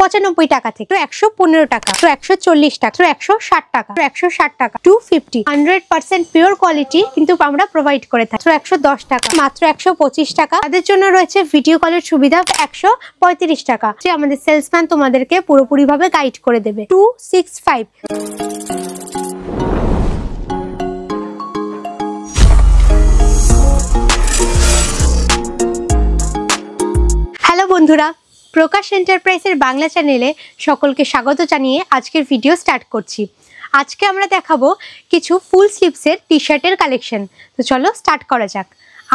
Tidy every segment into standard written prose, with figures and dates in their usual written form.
95 টাকা থেকে 115 টাকা, 140 টাকা, 160 টাকা, 160 টাকা, 250, 100% পিওর কোয়ালিটি কিন্তু আমরা প্রোভাইড করে থাকি। 110 টাকা, মাত্র 125 টাকা। তাদের জন্য রয়েছে ভিডিও কলের সুবিধা 135 টাকা। আমাদের সেলসম্যান তোমাদেরকে পুরোপুরি ভাবে গাইড করে দেবে। 265। হ্যালো বন্ধুরা, প্রকাশ এন্টারপ্রাইজের বাংলা চ্যানেলে সকলকে স্বাগত জানিয়ে আজকের ভিডিও স্টার্ট করছি। আজকে আমরা দেখাবো কিছু ফুল স্লিভসের টি শার্টের কালেকশন। তো চলো স্টার্ট করা যাক।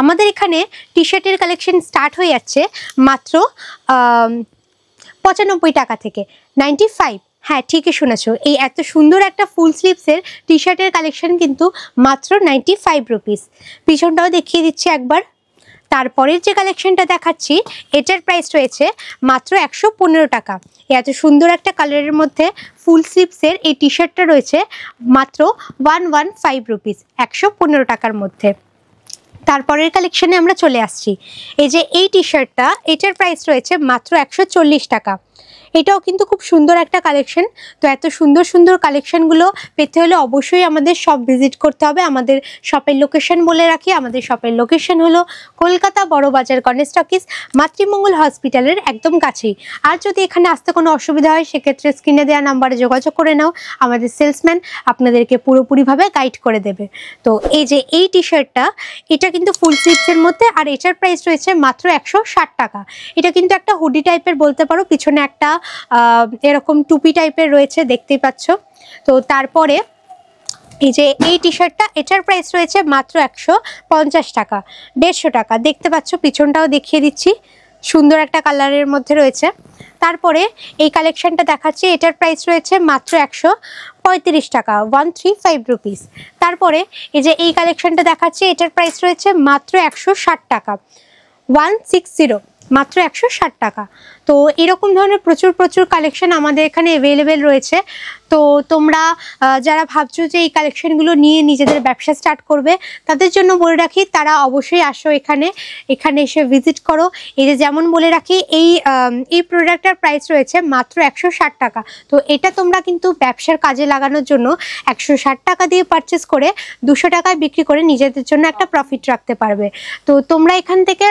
আমাদের এখানে টি শার্টের কালেকশন স্টার্ট হয়ে যাচ্ছে মাত্র 95 টাকা থেকে। 95, হ্যাঁ ঠিকই শুনেছো, এই এত সুন্দর একটা ফুল স্লিভসের টি শার্টের কালেকশন কিন্তু মাত্র 95 রুপিস। পিছনটাও দেখিয়ে দিচ্ছি একবার। তারপরের যে কালেকশনটা দেখাচ্ছি এটার প্রাইস রয়েছে মাত্র 115 টাকা। এত সুন্দর একটা কালারের মধ্যে ফুল স্লিভসের এই টি শার্টটা রয়েছে মাত্র 115 রুপিস, 115 টাকার মধ্যে। তারপরের কালেকশনে আমরা চলে আসছি। এই যে এই টি শার্টটা, এটার প্রাইস রয়েছে মাত্র 140 টাকা। এটাও কিন্তু খুব সুন্দর একটা কালেকশন। তো এত সুন্দর সুন্দর কালেকশনগুলো পেতে হলে অবশ্যই আমাদের শপ ভিজিট করতে হবে। আমাদের শপের লোকেশন বলে রাখি, আমাদের শপের লোকেশন হলো কলকাতা বড়বাজার গণেশ টকিজ, মাতৃমঙ্গল হসপিটালের একদম কাছেই। আর যদি এখানে আসতে কোনো অসুবিধা হয় সেক্ষেত্রে স্ক্রিনে দেওয়া নাম্বারে যোগাযোগ করে নাও, আমাদের সেলসম্যান আপনাদেরকে পুরোপুরিভাবে গাইড করে দেবে। তো এই যে এই টি শার্টটা, এটা কিন্তু ফুল স্লিভসের মধ্যে, আর এটার প্রাইস রয়েছে মাত্র 160 টাকা। এটা কিন্তু একটা হুডি টাইপের বলতে পারো, পিছনে একটা এরকম টুপি টাইপের রয়েছে, দেখতেই পাচ্ছ। তো তারপরে এই যে এই টি শার্টটা, এটার প্রাইস রয়েছে মাত্র 150 টাকা, 150 টাকা। দেখতে পাচ্ছ, পিছনটাও দেখিয়ে দিচ্ছি, সুন্দর একটা কালারের মধ্যে রয়েছে। তারপরে এই কালেকশনটা দেখাচ্ছি, এটার প্রাইস রয়েছে মাত্র 135 টাকা, 135 রুপিস। তারপরে এই যে এই কালেকশনটা দেখাচ্ছি, এটার প্রাইস রয়েছে মাত্র 160 টাকা, 160, মাত্র 160 টাকা। তো এরকম ধরনের প্রচুর কালেকশন আমাদের এখানে অ্যাভেলেবেল রয়েছে। তো তোমরা যারা ভাবছো যে এই কালেকশনগুলো নিয়ে নিজেদের ব্যবসা স্টার্ট করবে, তাদের জন্য বলে রাখি তারা অবশ্যই আসো এখানে এসে ভিজিট করো। এই যে যেমন বলে রাখি, এই প্রোডাক্টটার প্রাইস রয়েছে মাত্র 160 টাকা। তো এটা তোমরা কিন্তু ব্যবসার কাজে লাগানোর জন্য 160 টাকা দিয়ে পারচেস করে 200 টাকায় বিক্রি করে নিজেদের জন্য একটা প্রফিট রাখতে পারবে। তো তোমরা এখান থেকে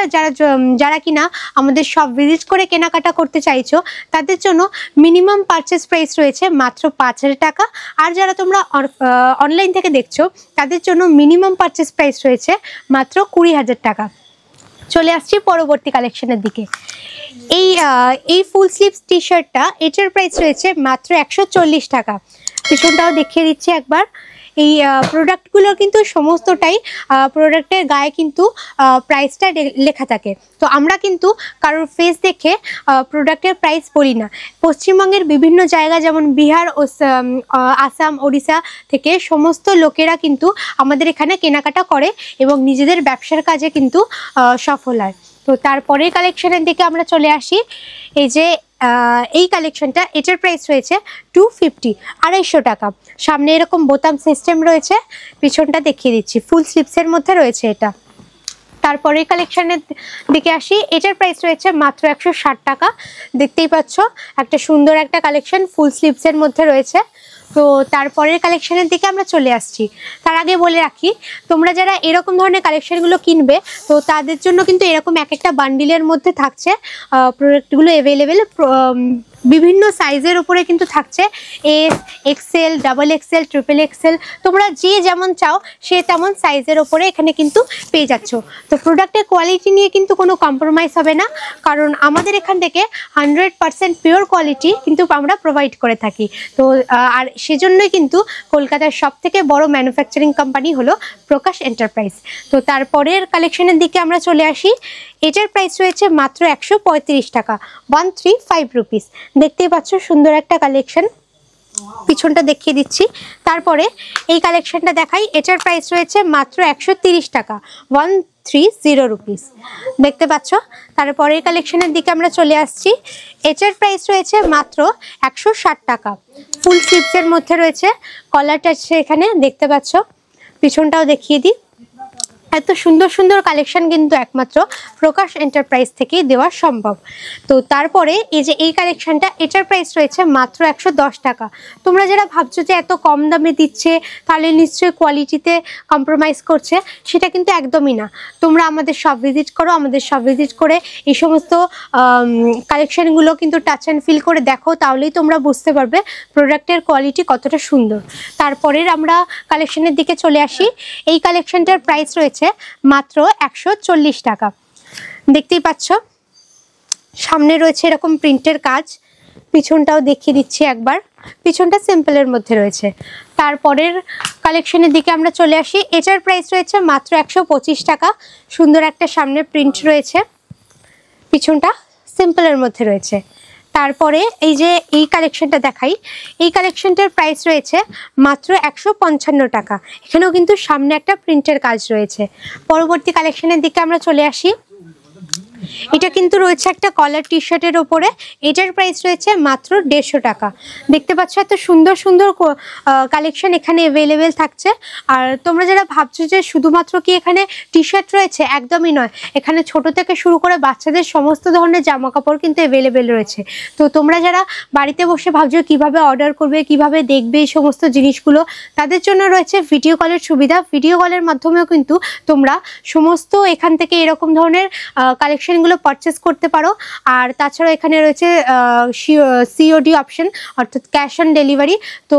যারা কিনা আমাদের সব ভিজিট করে কেনাকাটা করতে চাইছো, তাদের জন্য মিনিমাম পারচেস প্রাইস রয়েছে মাত্র 5000 টাকা। আর যারা তোমরা অনলাইন থেকে দেখছো, তাদের জন্য মিনিমাম পারচেস প্রাইস রয়েছে মাত্র 20,000 টাকা। চলে আসছি পরবর্তী কালেকশনের দিকে। এই ফুল স্লিভস টি শার্টটা, এটার প্রাইস রয়েছে মাত্র 140 টাকা। পিছনটাও দেখিয়ে দিচ্ছি একবার। এই প্রোডাক্টগুলোর কিন্তু সমস্তটাই প্রোডাক্টের গায়ে কিন্তু প্রাইসটা লেখা থাকে। তো আমরা কিন্তু কারোর ফেস দেখে প্রোডাক্টের প্রাইস বলি না। পশ্চিমবঙ্গের বিভিন্ন জায়গা যেমন বিহার ও আসাম, ওড়িশা থেকে সমস্ত লোকেরা কিন্তু আমাদের এখানে কেনাকাটা করে এবং নিজেদের ব্যবসার কাজে কিন্তু সফল হয়। তো তারপরের কালেকশনের দিকে আমরা চলে আসি। এই যে এই কালেকশনটা, এটার প্রাইস রয়েছে 250, 250 টাকা। সামনে এরকম বোতাম সিস্টেম রয়েছে, পিছনটা দেখিয়ে দিচ্ছি, ফুল স্লিভসের মধ্যে রয়েছে এটা। তারপরে কালেকশনের দিকে আসি, এটার প্রাইস রয়েছে মাত্র 160 টাকা। দেখতেই পাচ্ছ, একটা সুন্দর একটা কালেকশন ফুল স্লিভসের মধ্যে রয়েছে। তো তারপরের কালেকশনের দিকে আমরা চলে আসছি। তার আগে বলে রাখি, তোমরা যারা এরকম ধরনের কালেকশনগুলো কিনবে, তো তাদের জন্য কিন্তু এরকম এক একটা বান্ডিলের মধ্যে থাকছে প্রোডাক্টগুলো অ্যাভেলেবেল। বিভিন্ন সাইজের উপরে কিন্তু থাকছে, S, XL, double XL, triple XL. তোমরা যে যেমন চাও সে তেমন সাইজের ওপরে এখানে কিন্তু পেয়ে যাচ্ছ। তো প্রোডাক্টের কোয়ালিটি নিয়ে কিন্তু কোনো কম্প্রোমাইজ হবে না, কারণ আমাদের এখান থেকে 100% পিওর কোয়ালিটি কিন্তু আমরা প্রোভাইড করে থাকি। তো আর সেজন্যই কিন্তু কলকাতার সবথেকে বড় ম্যানুফ্যাকচারিং কোম্পানি হলো প্রকাশ এন্টারপ্রাইজ। তো তারপরের কালেকশনের দিকে আমরা চলে আসি। এটার প্রাইস রয়েছে মাত্র 135 টাকা, 135 রুপিস। দেখতেই পাচ্ছ, সুন্দর একটা কালেকশন, পিছনটা দেখিয়ে দিচ্ছি। তারপরে এই কালেকশনটা দেখাই, এটার প্রাইস রয়েছে মাত্র 130 টাকা, 130 রুপিস। দেখতে পাচ্ছ। তারপরে এই কালেকশনের দিকে আমরা চলে আসছি। এটার প্রাইস রয়েছে মাত্র 160 টাকা, ফুল স্লিভসের মধ্যে রয়েছে, কলারটা এখানে দেখতে পাচ্ছ। পিছনটাও দেখিয়ে দিই, এত সুন্দর সুন্দর কালেকশন কিন্তু একমাত্র প্রকাশ এন্টারপ্রাইজ থেকেই দেওয়া সম্ভব। তো তারপরে এই যে এই কালেকশনটা, এটার প্রাইস রয়েছে মাত্র 110 টাকা। তোমরা যারা ভাবছো যে এত কম দামে দিচ্ছে তাহলে নিশ্চয়ই কোয়ালিটিতে কম্প্রোমাইজ করছে, সেটা কিন্তু একদমই না। তোমরা আমাদের শপ ভিজিট করো, আমাদের শপ ভিজিট করে এই সমস্ত কালেকশনগুলো কিন্তু টাচ অ্যান্ড ফিল করে দেখো, তাহলেই তোমরা বুঝতে পারবে প্রোডাক্টের কোয়ালিটি কতটা সুন্দর। তারপরের আমরা কালেকশনের দিকে চলে আসি। এই কালেকশনটার প্রাইস রয়েছে মাত্র 140 টাকা। দেখতেই পাচ্ছ সামনে রয়েছে এরকম প্রিন্টের কাজ, পিছনটাও দেখিয়ে দিচ্ছি একবার। পিছনটা সিম্পলের মধ্যে রয়েছে। তারপরের কালেকশনের দিকে আমরা চলে আসি। এটার প্রাইস রয়েছে মাত্র 125 টাকা। সুন্দর একটা সামনে প্রিন্ট রয়েছে, পিছনটা সিম্পলের মধ্যে রয়েছে। তারপরে এই যে এই কালেকশনটা দেখাই, এই কালেকশনটার প্রাইস রয়েছে মাত্র 155 টাকা। এখানেও কিন্তু সামনে একটা প্রিন্টের কাজ রয়েছে। পরবর্তী কালেকশনের দিকে আমরা চলে আসি। এটা কিন্তু রয়েছে একটা কলার টি শার্টের ওপরে। এটার প্রাইস রয়েছে মাত্র 150 টাকা। দেখতে পাচ্ছ এত সুন্দর সুন্দর কালেকশন এখানে অ্যাভেলেবেল থাকছে। আর তোমরা যারা ভাবছো যে শুধুমাত্র কি এখানে টি শার্ট রয়েছে, একদমই নয়। এখানে ছোট থেকে শুরু করে বাচ্চাদের সমস্ত ধরনের জামা কাপড় কিন্তু অ্যাভেলেবেল রয়েছে। তো তোমরা যারা বাড়িতে বসে ভাবছো কিভাবে অর্ডার করবে, কিভাবে দেখবে এই সমস্ত জিনিসগুলো, তাদের জন্য রয়েছে ভিডিও কলের সুবিধা। ভিডিও কলের মাধ্যমেও কিন্তু তোমরা সমস্ত এখান থেকে এরকম ধরনের কালেকশনগুলো পারচেস করতে পারো। আর তাছাড়া এখানে রয়েছে সিওডি অপশন, অর্থাৎ ক্যাশ অন ডেলিভারি। তো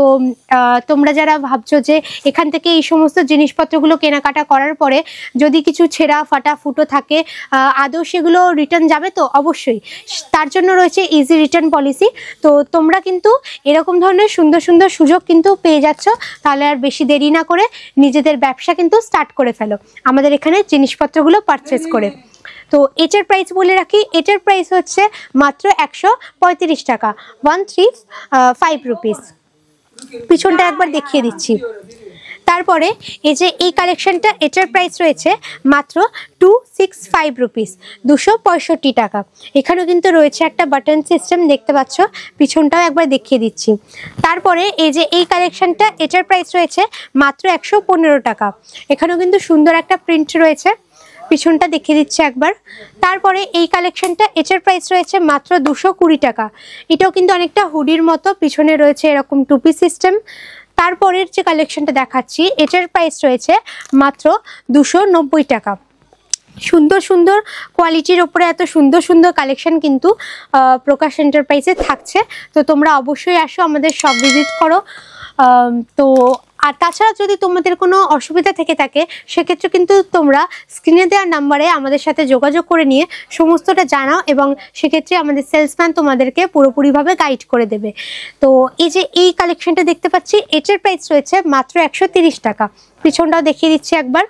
তোমরা যারা ভাবছো যে এখান থেকে এই সমস্ত জিনিসপত্রগুলো কেনাকাটা করার পরে যদি কিছু ছেঁড়া ফাটা ফুটো থাকে, আদৌ সেগুলো রিটার্ন যাবে? তো অবশ্যই, তার জন্য রয়েছে ইজি রিটার্ন পলিসি। তো তোমরা কিন্তু এরকম ধরনের সুন্দর সুন্দর সুযোগ কিন্তু পেয়ে যাচ্ছ। তাহলে আর বেশি দেরি না করে নিজেদের ব্যবসা কিন্তু স্টার্ট করে ফেলো আমাদের এখানে জিনিসপত্রগুলো পারচেস করে। তো এটার প্রাইস বলে রাখি, এটার প্রাইস হচ্ছে মাত্র 135 টাকা, 135 রুপিস। পিছনটা একবার দেখিয়ে দিচ্ছি। তারপরে এই যে এই কালেকশনটা, এটার প্রাইস রয়েছে মাত্র 265 রুপিস, 265 টাকা। এখানেও কিন্তু রয়েছে একটা বাটন সিস্টেম, দেখতে পাচ্ছ। পিছনটাও একবার দেখিয়ে দিচ্ছি। তারপরে এই যে এই কালেকশনটা, এটার প্রাইস রয়েছে মাত্র 115 টাকা। এখানেও কিন্তু সুন্দর একটা প্রিন্ট রয়েছে, পিছনটা দেখিয়ে দিচ্ছে একবার। তারপরে এই কালেকশনটা, এটার প্রাইস রয়েছে মাত্র 220 টাকা। এটাও কিন্তু অনেকটা হুডির মতো, পিছনে রয়েছে এরকম টুপি সিস্টেম। তারপরের যে কালেকশনটা দেখাচ্ছি, এটার প্রাইস রয়েছে মাত্র 290 টাকা। সুন্দর সুন্দর কোয়ালিটির ওপরে এত সুন্দর সুন্দর কালেকশন কিন্তু প্রকাশ এন্টারপ্রাইজে থাকছে। তো তোমরা অবশ্যই আসো, আমাদের শপ ভিজিট করো। তো আর তাছাড়া যদি তোমাদের কোনো অসুবিধা থেকে থাকে, সেক্ষেত্রে কিন্তু তোমরা স্ক্রিনে দেওয়ার নাম্বারে আমাদের সাথে যোগাযোগ করে নিয়ে সমস্তটা জানাও, এবং সেক্ষেত্রে আমাদের সেলসম্যান তোমাদেরকে পুরোপুরিভাবে গাইড করে দেবে। তো এই যে এই কালেকশনটা দেখতে পাচ্ছি, এটার প্রাইস রয়েছে মাত্র 130 টাকা। পিছনটাও দেখিয়ে দিচ্ছি একবার।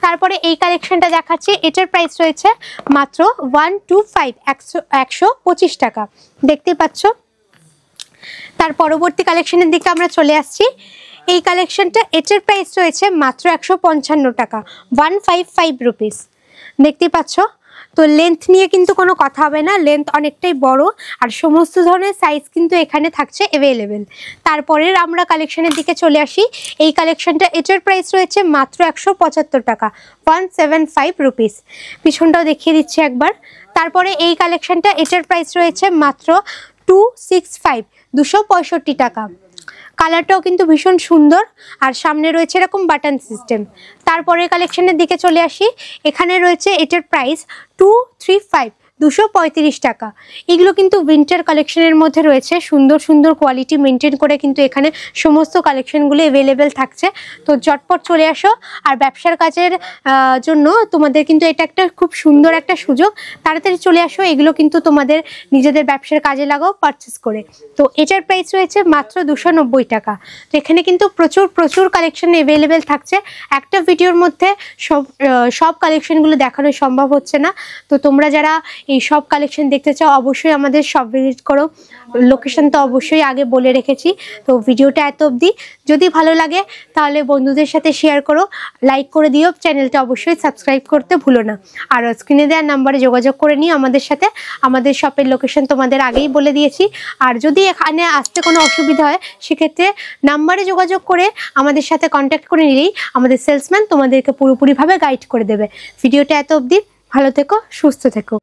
তারপরে এই কালেকশনটা দেখাচ্ছি, এটার প্রাইস রয়েছে মাত্র 125 টাকা। দেখতেই পাচ্ছ। তার পরবর্তী কালেকশনের দিকে আমরা চলে আসছি। এই কালেকশনটা, এটার প্রাইস রয়েছে মাত্র 155 টাকা, 155 রুপিস। দেখতেই পাচ্ছ। তো লেন্থ নিয়ে কিন্তু কোনো কথা হবে না, লেন্থ অনেকটাই বড়, আর সমস্ত ধরনের সাইজ কিন্তু এখানে থাকছে অ্যাভেলেবেল। তারপরের আমরা কালেকশনের দিকে চলে আসি। এই কালেকশনটা, এটার প্রাইস রয়েছে মাত্র 175 টাকা, 175 রুপিস। পিছনটাও দেখিয়ে দিচ্ছি একবার। তারপরে এই কালেকশনটা, এটার প্রাইস রয়েছে মাত্র 265, 265 টাকা। কালারটাও কিন্তু ভীষণ সুন্দর, আর সামনে রয়েছে এরকম বাটন সিস্টেম। তারপরে কালেকশনের দিকে চলে আসি। এখানে রয়েছে এটার প্রাইস 235, 235 টাকা। এগুলো কিন্তু উইন্টার কালেকশনের মধ্যে রয়েছে। সুন্দর সুন্দর কোয়ালিটি মেনটেন করে কিন্তু এখানে সমস্ত কালেকশনগুলো অ্যাভেলেবেল থাকছে। তো চটপট চলে আসো। আর ব্যবসার কাজের জন্য তোমাদের কিন্তু এটা একটা খুব সুন্দর একটা সুযোগ। তাড়াতাড়ি চলে আসো, এগুলো কিন্তু তোমাদের নিজেদের ব্যবসার কাজে লাগাও পারচেস করে। তো এটার প্রাইস রয়েছে মাত্র 290 টাকা। তো এখানে কিন্তু প্রচুর প্রচুর কালেকশন অ্যাভেলেবেল থাকছে। একটা ভিডিওর মধ্যে সব কালেকশনগুলো দেখানো সম্ভব হচ্ছে না। তো তোমরা যারা এই সব কালেকশন দেখতে চাও অবশ্যই আমাদের শপ ভিজিট করো। লোকেশন তো অবশ্যই আগে বলে রেখেছি। তো ভিডিওটা এত অবধি, যদি ভালো লাগে তাহলে বন্ধুদের সাথে শেয়ার করো, লাইক করে দিও, চ্যানেলটা অবশ্যই সাবস্ক্রাইব করতে ভুলো না। আর স্ক্রিনে দেওয়া নাম্বারে যোগাযোগ করে নিও আমাদের সাথে। আমাদের শপের লোকেশন তোমাদের আগেই বলে দিয়েছি। আর যদি এখানে আসতে কোনো অসুবিধা হয় সেক্ষেত্রে নাম্বারে যোগাযোগ করে আমাদের সাথে কন্ট্যাক্ট করে নিলেই আমাদের সেলসম্যান তোমাদেরকে পুরোপুরিভাবে গাইড করে দেবে। ভিডিওটা এত অবধি, ভালো থেকো, সুস্থ থেকো।